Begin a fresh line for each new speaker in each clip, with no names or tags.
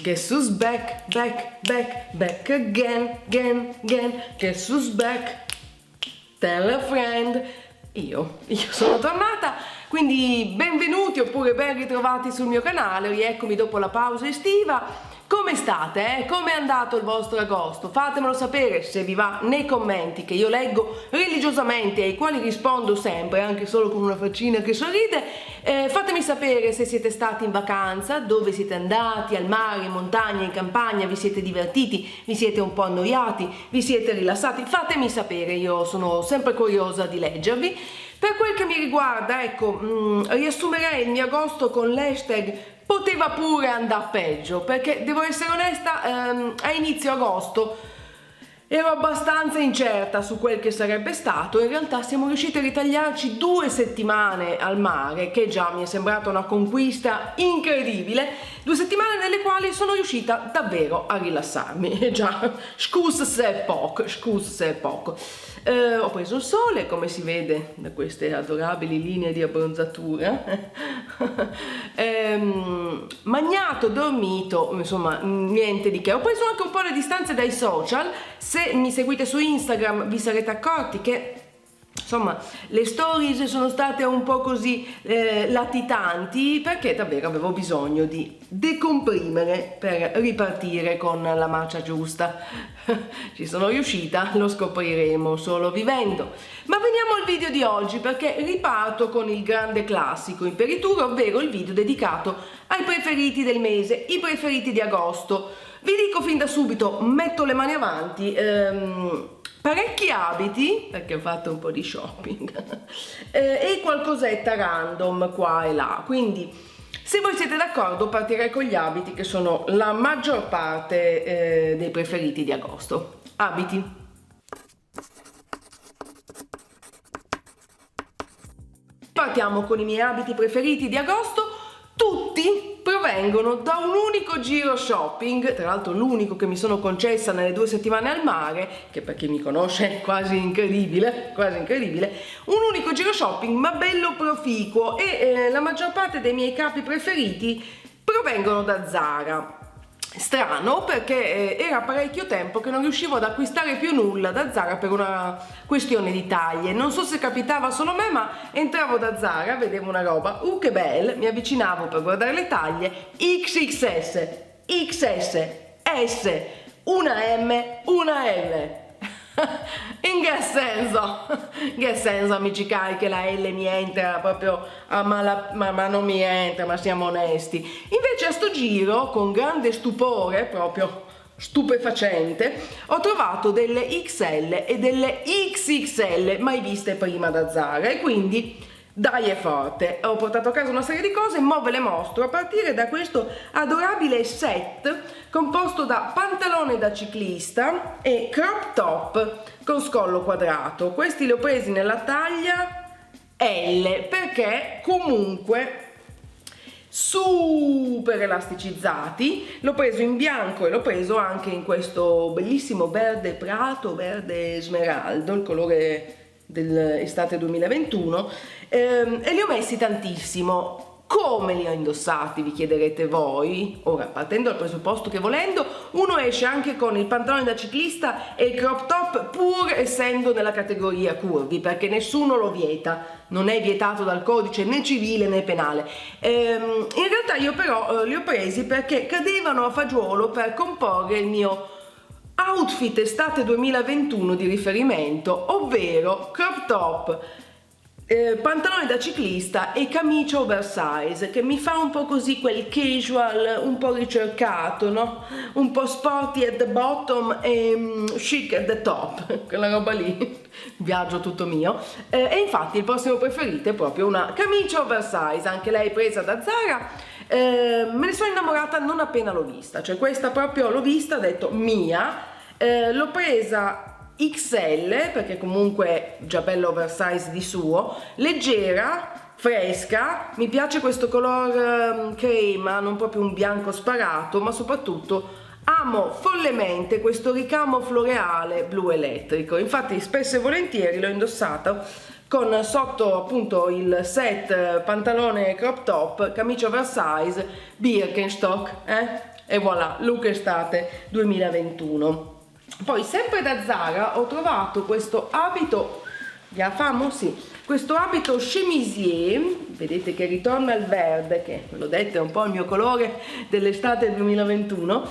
Guess who's back, back, back, back again, again, again. Guess who's back, tell a friend. Io sono tornata, quindi benvenuti oppure ben ritrovati sul mio canale, rieccomi dopo la pausa estiva. Come state? Come è andato il vostro agosto? Fatemelo sapere se vi va nei commenti che io leggo religiosamente e ai quali rispondo sempre, anche solo con una faccina che sorride. Fatemi sapere se siete stati in vacanza, dove siete andati, al mare, in montagna, in campagna, vi siete divertiti, vi siete un po' annoiati, vi siete rilassati. Fatemi sapere, io sono sempre curiosa di leggervi. Per quel che mi riguarda, ecco, riassumerei il mio agosto con l'hashtag poteva pure andare peggio, perché devo essere onesta, a inizio agosto ero abbastanza incerta su quel che sarebbe stato. In realtà siamo riusciti a ritagliarci 2 settimane al mare, che già mi è sembrata una conquista incredibile, 2 settimane nelle quali sono riuscita davvero a rilassarmi. E già, scuse se è poco. Ho preso il sole, come si vede da queste adorabili linee di abbronzatura, magnato, dormito, insomma niente di che. Ho preso anche un po' le distanze dai social. Se mi seguite su Instagram vi sarete accorti che insomma le stories sono state un po' così latitanti, perché davvero avevo bisogno di decomprimere per ripartire con la marcia giusta. Ci sono riuscita, lo scopriremo solo vivendo. Ma veniamo al video di oggi, perché riparto con il grande classico imperitura, ovvero il video dedicato ai preferiti del mese, i preferiti di agosto. Vi dico fin da subito, metto le mani avanti, parecchi abiti, perché ho fatto un po' di shopping, e qualcosetta random qua e là, quindi se voi siete d'accordo partirei con gli abiti, che sono la maggior parte dei preferiti di agosto. Abiti. Partiamo con i miei abiti preferiti di agosto. Tutti provengono da un unico giro shopping, tra l'altro l'unico che mi sono concessa nelle 2 settimane al mare, che per chi mi conosce è quasi incredibile, un unico giro shopping ma bello proficuo, e la maggior parte dei miei capi preferiti provengono da Zara. Strano, perché era parecchio tempo che non riuscivo ad acquistare più nulla da Zara per una questione di taglie. Non so se capitava solo a me, ma entravo da Zara, vedevo una roba, che bella, mi avvicinavo per guardare le taglie, XXS, XS, S, una M, una L. In che senso, amici cari, che la L mi entra proprio ma non mi entra, ma siamo onesti. Invece a sto giro, con grande stupore, proprio stupefacente, ho trovato delle XL e delle XXL mai viste prima da Zara, e quindi dai è forte. Ho portato a casa una serie di cose, ma ve le mostro, a partire da questo adorabile set composto da pantalone da ciclista e crop top con scollo quadrato. Questi li ho presi nella taglia L, perché comunque super elasticizzati. L'ho preso in bianco e l'ho preso anche in questo bellissimo verde prato, verde smeraldo, il colore dell'estate 2021, e li ho messi tantissimo. Come li ho indossati, vi chiederete voi? Ora, partendo dal presupposto che volendo uno esce anche con il pantalone da ciclista e il crop top, pur essendo nella categoria curvi, perché nessuno lo vieta, non è vietato dal codice né civile né penale. In realtà io però li ho presi perché cadevano a fagiolo per comporre il mio outfit estate 2021 di riferimento, ovvero crop top, pantalone da ciclista e camicia oversize, che mi fa un po' così quel casual un po' ricercato, no? Un po' sporty at the bottom e chic at the top, quella roba lì, viaggio tutto mio. E infatti il prossimo preferito è proprio una camicia oversize, anche lei presa da Zara. Me ne sono innamorata non appena l'ho vista, cioè questa proprio l'ho vista, ho detto mia. L'ho presa XL perché comunque già bella oversize di suo, leggera, fresca, mi piace questo color crema, non proprio un bianco sparato, ma soprattutto amo follemente questo ricamo floreale blu elettrico. Infatti spesso e volentieri l'ho indossata con sotto appunto il set pantalone crop top, camicia oversize, Birkenstock, E voilà, look estate 2021. Poi sempre da Zara ho trovato questo abito, famo? Sì, questo abito chemisier, vedete che ritorna il verde, che ve l'ho detto è un po' il mio colore dell'estate 2021.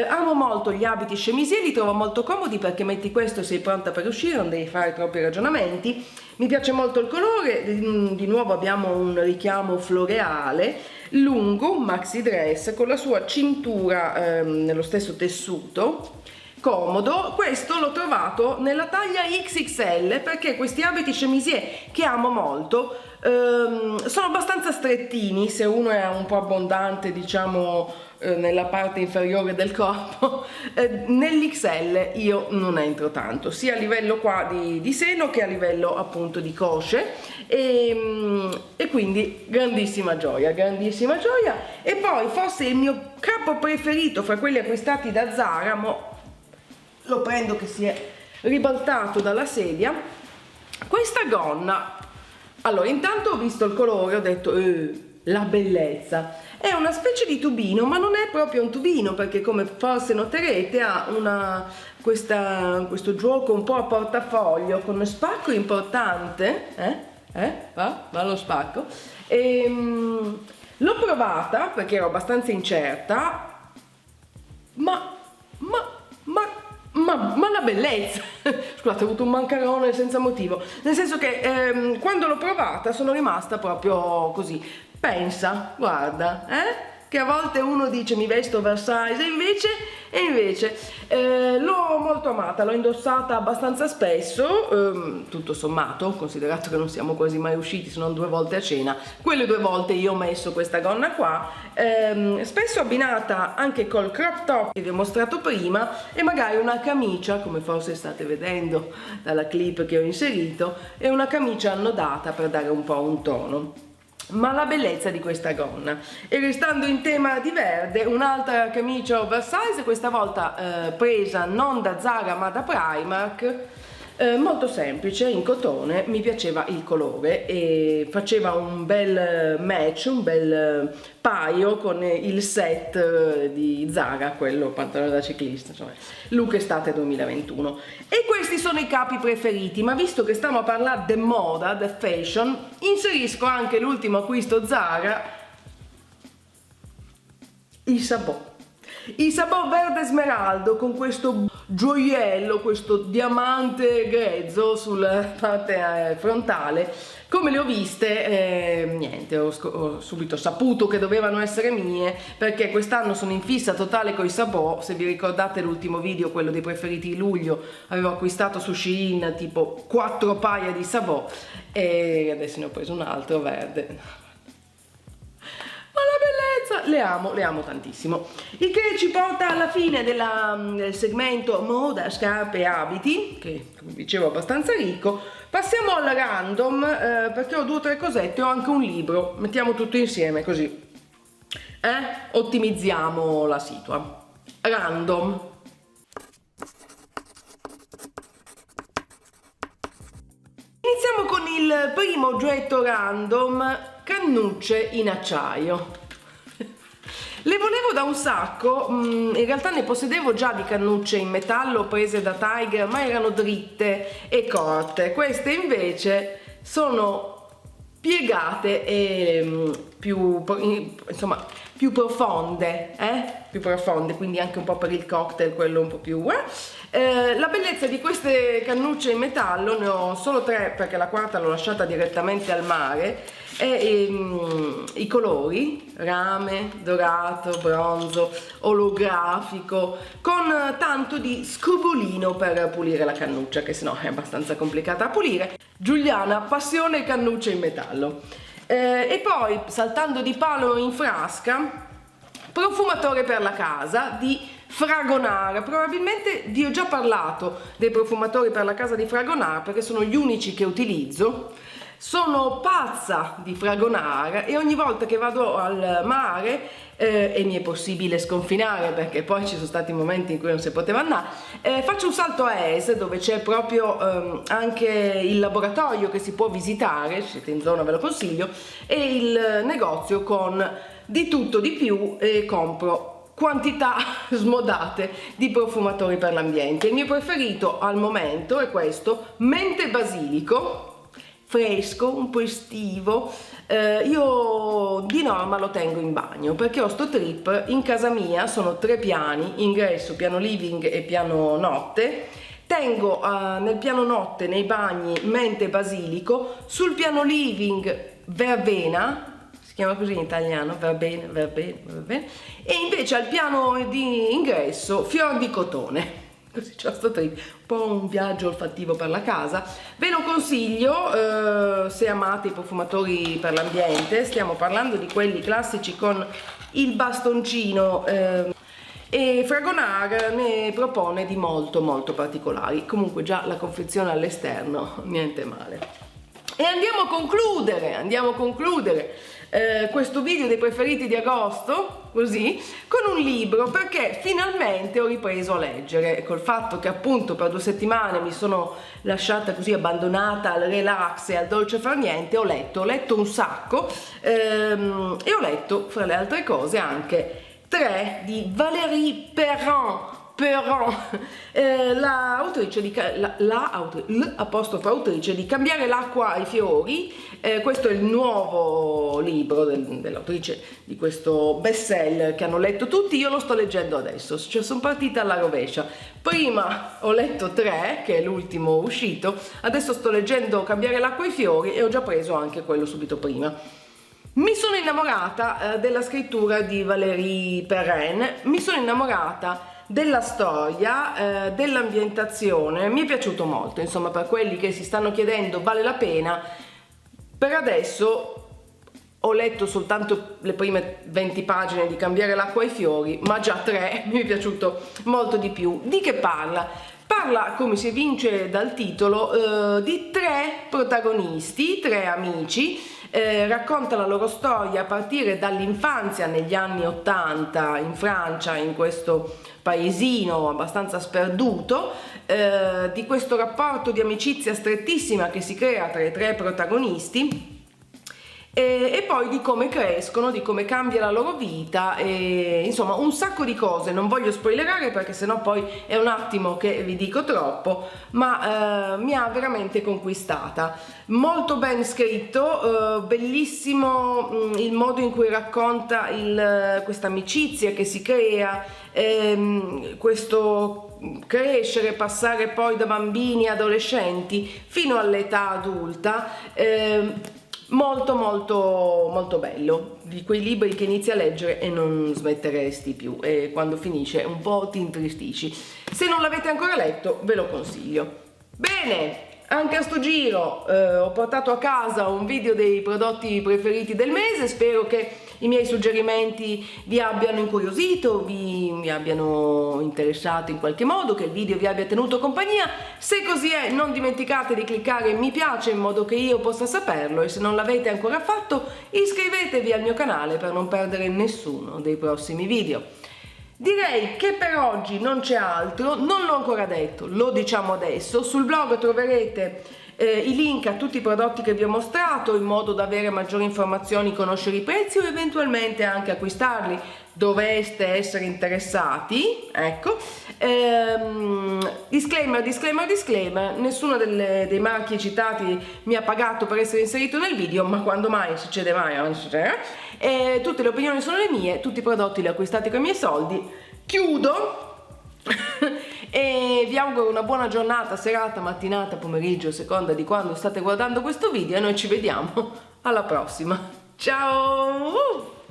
Amo molto gli abiti chemisier, li trovo molto comodi perché metti questo e sei pronta per uscire, non devi fare troppi ragionamenti. Mi piace molto il colore, di nuovo abbiamo un richiamo floreale, lungo, un maxi dress con la sua cintura nello stesso tessuto, comodo. Questo l'ho trovato nella taglia XXL perché questi abiti chemisier che amo molto sono abbastanza strettini se uno è un po' abbondante, diciamo, nella parte inferiore del corpo. Nell'XL io non entro tanto, sia a livello qua di seno che a livello appunto di cosce, e quindi grandissima gioia. E poi forse il mio capo preferito fra quelli acquistati da Zara, lo prendo che si è ribaltato dalla sedia, questa gonna. Allora, intanto ho visto il colore, ho detto la bellezza. È una specie di tubino, ma non è proprio un tubino, perché come forse noterete ha questo gioco un po' a portafoglio con uno spacco importante. Va lo spacco. L'ho provata perché ero abbastanza incerta, ma la bellezza, scusate, ho avuto un mancarone senza motivo, nel senso che quando l'ho provata sono rimasta proprio così. Pensa, guarda, che a volte uno dice mi vesto oversize e invece l'ho molto amata, l'ho indossata abbastanza spesso, tutto sommato, considerato che non siamo quasi mai usciti se non 2 volte a cena. Quelle 2 volte io ho messo questa gonna qua, spesso abbinata anche col crop top che vi ho mostrato prima e magari una camicia, come forse state vedendo dalla clip che ho inserito, e una camicia annodata per dare un po' un tono. Ma la bellezza di questa gonna, e restando in tema di verde, un'altra camicia oversize, questa volta presa non da Zara ma da Primark, molto semplice, in cotone. Mi piaceva il colore e faceva un bel match, un bel paio con il set di Zara, quello pantalone da ciclista, insomma, look estate 2021. E questi sono i capi preferiti, ma visto che stiamo a parlare di moda, di fashion, inserisco anche l'ultimo acquisto Zara, i sabot. Il sabò verde smeraldo con questo gioiello, questo diamante grezzo sulla parte frontale. Come le ho viste, niente, ho subito saputo che dovevano essere mie, perché quest'anno sono in fissa totale con i sabò. Se vi ricordate l'ultimo video, quello dei preferiti di luglio, avevo acquistato su Shein tipo 4 paia di sabò e adesso ne ho preso un altro verde. Le amo tantissimo. Il che ci porta alla fine del segmento moda, scarpe e abiti, che come dicevo è abbastanza ricco. Passiamo al random, perché ho 2 o 3 cosette, ho anche un libro, mettiamo tutto insieme così ottimizziamo la situa. Random. Iniziamo con il primo oggetto random, cannucce in acciaio. Le volevo da un sacco, in realtà ne possedevo già di cannucce in metallo prese da Tiger, ma erano dritte e corte. Queste invece sono piegate e più profonde, quindi anche un po' per il cocktail, quello un po' più la bellezza di queste cannucce in metallo, ne ho solo 3 perché la quarta l'ho lasciata direttamente al mare, e i colori rame, dorato, bronzo, olografico, con tanto di scrubolino per pulire la cannuccia, che sennò è abbastanza complicata a pulire. Giuliana, passione cannucce in metallo. E poi, saltando di palo in frasca, profumatore per la casa di Fragonard. Probabilmente vi ho già parlato dei profumatori per la casa di Fragonard perché sono gli unici che utilizzo. Sono pazza di Fragonard e ogni volta che vado al mare e mi è possibile sconfinare, perché poi ci sono stati momenti in cui non si poteva andare, faccio un salto a Es, dove c'è proprio anche il laboratorio che si può visitare, se siete in zona ve lo consiglio, e il negozio con di tutto di più, e compro quantità smodate di profumatori per l'ambiente. Il mio preferito al momento è questo, mente basilico, fresco, un po' estivo. Io di norma lo tengo in bagno perché ho sto trip. In casa mia sono 3 piani, ingresso, piano living e piano notte. Tengo nel piano notte, nei bagni, mente basilico, sul piano living verbena, si chiama così in italiano, verbena, e invece al piano di ingresso fior di cotone. Così c'è sto trip, un po' un viaggio olfattivo per la casa. Ve lo consiglio se amate i profumatori per l'ambiente. Stiamo parlando di quelli classici con il bastoncino, e Fragonard ne propone di molto particolari. Comunque già la confezione all'esterno, niente male. E andiamo a concludere questo video dei preferiti di agosto, così, con un libro, perché finalmente ho ripreso a leggere. Col fatto che appunto per 2 settimane mi sono lasciata così abbandonata al relax e al dolce far niente, ho letto un sacco, e ho letto fra le altre cose anche 3 di Valérie Perrin, l'autrice di Cambiare l'acqua ai fiori. Questo è il nuovo libro dell'autrice di questo bestseller che hanno letto tutti. Io lo sto leggendo adesso, cioè sono partita alla rovescia. Prima ho letto 3, che è l'ultimo uscito, adesso sto leggendo Cambiare l'acqua ai fiori e ho già preso anche quello subito prima. Mi sono innamorata della scrittura di Valérie Perrin, mi sono innamorata della storia, dell'ambientazione, mi è piaciuto molto. Insomma, per quelli che si stanno chiedendo vale la pena. Per adesso ho letto soltanto le prime 20 pagine di Cambiare l'acqua ai fiori, ma già 3 mi è piaciuto molto di più. Di che parla? Parla, come si evince dal titolo, di 3 protagonisti, 3 amici. Racconta la loro storia a partire dall'infanzia negli anni 80 in Francia, in questo paesino abbastanza sperduto, di questo rapporto di amicizia strettissima che si crea tra i 3 protagonisti. E poi di come crescono, di come cambia la loro vita, e insomma un sacco di cose. Non voglio spoilerare perché sennò poi è un attimo che vi dico troppo, ma mi ha veramente conquistata. Molto ben scritto, bellissimo il modo in cui racconta questa amicizia che si crea, questo crescere, passare poi da bambini adolescenti fino all'età adulta. Molto bello, di quei libri che inizi a leggere e non smetteresti più, e quando finisce un po' ti intristisci. Se non l'avete ancora letto ve lo consiglio. Bene, anche a sto giro ho portato a casa un video dei prodotti preferiti del mese. Spero che i miei suggerimenti vi abbiano incuriosito, vi abbiano interessato in qualche modo, che il video vi abbia tenuto compagnia. Se così è, non dimenticate di cliccare mi piace in modo che io possa saperlo, e se non l'avete ancora fatto iscrivetevi al mio canale per non perdere nessuno dei prossimi video. Direi che per oggi non c'è altro, non l'ho ancora detto, lo diciamo adesso. Sul blog troverete i link a tutti i prodotti che vi ho mostrato, in modo da avere maggiori informazioni, conoscere i prezzi o eventualmente anche acquistarli doveste essere interessati. Ecco, disclaimer, nessuno dei marchi citati mi ha pagato per essere inserito nel video, ma quando mai succede mai, tutte le opinioni sono le mie, tutti i prodotti li ho acquistati con i miei soldi. Chiudo e vi auguro una buona giornata, serata, mattinata, pomeriggio, a seconda di quando state guardando questo video, e noi ci vediamo alla prossima. Ciao!